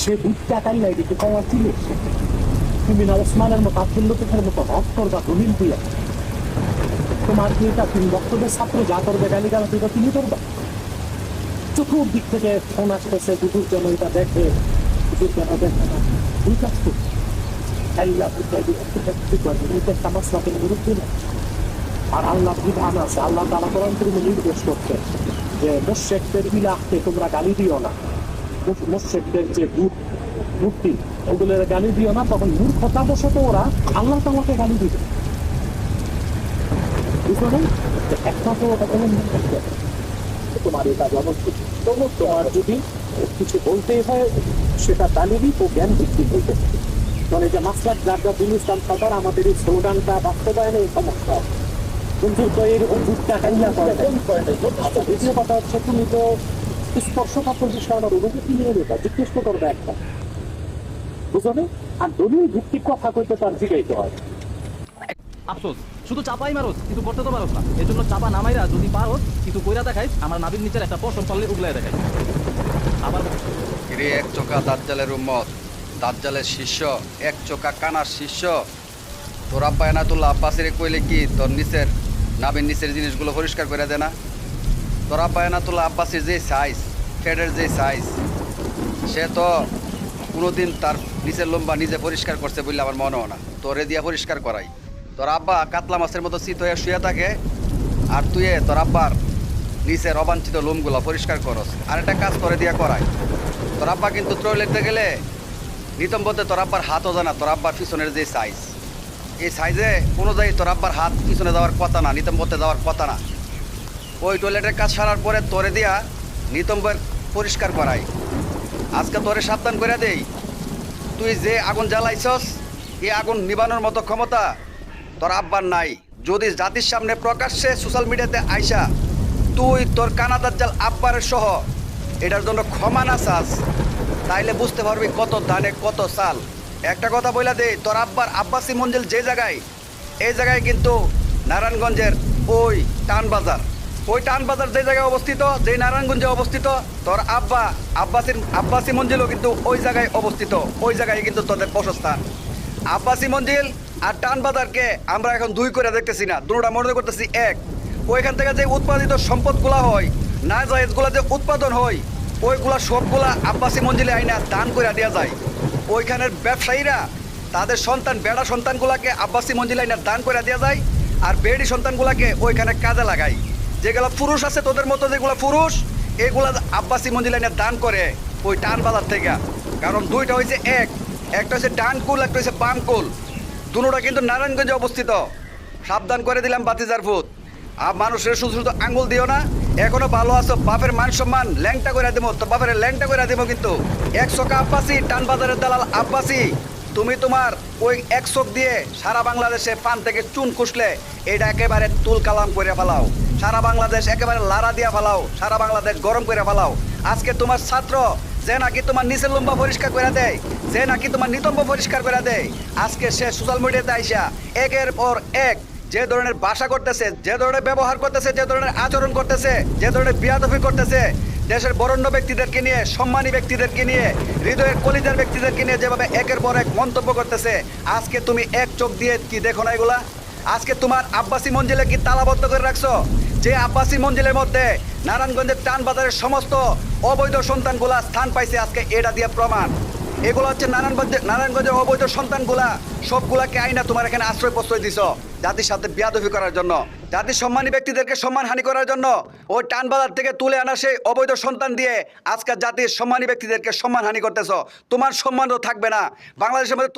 সে বুটটা কাইলাই দিতে কমার ছিল তুমি না ওসমানের মতো আব্দুল লতিফের মতো হক করবা দলিল দিয়া তোমার কি এটা তুমি বক্তব্যের ছাত্র যা করবে গালিগালাজ এটা তুমি করবা চতুর্দিক থেকে ফোন আসতেছে দুপুর যেন এটা দেখে দুপুর যেন দেখে না দুই কাজ করছে আর আল্লাহ বিধান আছে আল্লাহ তাআলা কোরআন কারীমে নির্দেশ করছেন যে মুশরিকদের ইলাহকে তোমরা গালি দিও না মুশরিকদের যে মূর্তি ওগুলোর গালি দিও না তখন মূর্খতাবশত ওরা আল্লাহ তাআলাকে গালি দিবে বুঝলো না একমাত্র ওটা কোনো তোমার এটা জনপ্রিয় তোমার যদি কিছু বলতেই হয় সেটা তালিবি ও জ্ঞান ভিত্তিক হইতে মানে যে মাসলাক যার দিন ইসলাম সরকার আমাদের এই স্লোগানটা বাস্তবায়নে সমস্যা কিন্তু তো এরকম ভুটটা কাইলা করে দ্বিতীয় কথা হচ্ছে তুমি তো স্পর্শকাতর বিষয় আমার অনুভূতি নিয়ে নেবা জিজ্ঞেস করবে একটা বুঝো না আর দলিল ভিত্তিক কথা কইতে তার জিগাইতে হয় আফসোস শুধু চাপাই মারোস কিন্তু করতে তো পারোস না এই জন্য চাপা নামাইরা যদি পারোস কিছু কইরা দেখাইস আমার নাবির নিচের একটা পশম পারলে উগলাই দেখাই আবার এক চোখা দাজ্জালের উম্মত দাজ্জালের শিষ্য এক চোখা কানার শিষ্য তোর আব্বা এনাতুল্লাহ আব্বাসিরে কইলে কি তোর নিচের নাবির নিচের জিনিসগুলো পরিষ্কার করে দে না তোর আব্বা এনাতুল্লাহ আব্বাসির যে সাইজ ফেডের যে সাইজ সে তো কোনোদিন তার নিচের লম্বা নিজে পরিষ্কার করছে বললে আমার মনে হয় না তোরে দিয়া পরিষ্কার করাই তোর আব্বা কাতলা মাছের মতো শীত হয়ে শুয়ে থাকে আর তুই তোর আব্বার নিচের অবাঞ্ছিত লোমগুলো পরিষ্কার করস আর একটা কাজ করে দিয়া করায় তোর আব্বা কিন্তু টয়লেটে গেলে নিতম্বতে তোর আব্বার হাতও জানা তোর আব্বার পিছনের যে সাইজ এই সাইজে অনুযায়ী তোর আব্বার হাত পিছনে যাওয়ার কথা না নিতম্বতে যাওয়ার কথা না ওই টয়লেটের কাজ সারার পরে তোরে দিয়া নিতম্বের পরিষ্কার করাই আজকে তোরে সাবধান করে দেই তুই যে আগুন জ্বালাইছস এই আগুন নিবানোর মতো ক্ষমতা তোর আব্বার নাই যদি জাতির সামনে প্রকাশ্যে সোশ্যাল মিডিয়াতে আইসা তুই তোর কানা দাজ্জাল আব্বারের সহ এটার জন্য ক্ষমা না চাস তাইলে বুঝতে পারবি কত ধানে কত চাল একটা কথা বইলা দে তোর আব্বার আব্বাসি মঞ্জিল যে জায়গায় এই জায়গায় কিন্তু নারায়ণগঞ্জের ওই টানবাজার ওই টানবাজার যে জায়গায় অবস্থিত যে নারায়ণগঞ্জে অবস্থিত তোর আব্বা আব্বাসি মঞ্জিলও কিন্তু ওই জায়গায় অবস্থিত ওই জায়গায় কিন্তু তোদের বসস্থান আব্বাসি মঞ্জিল আর টানবাজারকে আমরা এখন দুই করে দেখতেছি না দুটোটা মনে করতেছি এক ওইখান থেকে যে উৎপাদিত সম্পদগুলা হয় না জায়েজগুলা যে উৎপাদন হয় ওইগুলা সবগুলা আব্বাসি মঞ্জিলে আইনা দান করে দেওয়া যায় ওইখানের ব্যবসায়ীরা তাদের সন্তান বেড়া সন্তানগুলাকে আব্বাসি মঞ্জিলে আইনা দান করে দেওয়া যায় আর বেড়ি সন্তানগুলাকে ওইখানে কাজে লাগায় যেগুলো পুরুষ আছে তোদের মতো যেগুলো পুরুষ এগুলা আব্বাসি মঞ্জিলে আইনা দান করে ওই টানবাজার থেকে কারণ দুইটা হয়েছে একটা হচ্ছে ডানকুল একটা হচ্ছে বামকুল দুটোটা কিন্তু নারায়ণগঞ্জে অবস্থিত সাবধান করে দিলাম বাতিজার ভূত আর মানুষের শুধু শুধু আঙ্গুল দিও না এখনো ভালো আছো বাপের মান সম্মান ল্যাংটা করে দেবো তো বাপের ল্যাংটা করে দেবো কিন্তু 100 আব্বাসি টানবাজারের দালাল আব্বাসি তুমি তোমার ওই 100 দিয়ে সারা বাংলাদেশে পান থেকে চুন খুসলে এটা একেবারে তুল কালাম করে ফেলাও সারা বাংলাদেশ একেবারে লাড়া দিয়া ফেলাও সারা বাংলাদেশ গরম করে ফেলাও আজকে তোমার ছাত্র যে নাকি তোমার নিচের লম্বা পরিষ্কার করে দেয় যে নাকি তোমার নিতম্ব পরিষ্কার করে দেয় আজকে সে সোশ্যাল মিডিয়াতে আইসা একের পর এক যে ধরনের ভাষা করতেছে যে ধরনের ব্যবহার করতেছে যে ধরনের আচরণ করতেছে যে ধরনের বিয়াদফি করতেছে দেশের বরেণ্য ব্যক্তিদেরকে নিয়ে সম্মানী ব্যক্তিদেরকে নিয়ে হৃদয়ের কলিজার ব্যক্তিদেরকে নিয়ে যেভাবে একের পর এক মন্তব্য করতেছে আজকে তুমি এক চোখ দিয়ে কি দেখো না এগুলা আজকে তোমার আব্বাসি মঞ্জিলে কি তালাবদ্ধ করে রাখছো যে আব্বাসি মঞ্জিলের মধ্যে নারায়ণগঞ্জের টানবাজারের সমস্ত অবৈধ সন্তানগুলা স্থান পাইছে আজকে এটা দিয়ে প্রমাণ এগুলো হচ্ছে নারায়ণগঞ্জের অবৈধ সন্তানগুলা সবগুলাকে আইনা তোমার এখানে আশ্রয় প্রশ্রয় দিছ জাতির সাথে বিয়াদফি করার জন্য জাতির সম্মানী ব্যক্তিদেরকে সম্মানহানি করার জন্য ওই টানবাজার থেকে তুলে আনা সেই অবৈধ সন্তান দিয়ে আজকে জাতির সম্মানী ব্যক্তিদেরকে সম্মানহানি করতেছ তোমার সম্মানও থাকবে না বাংলাদেশের মধ্যে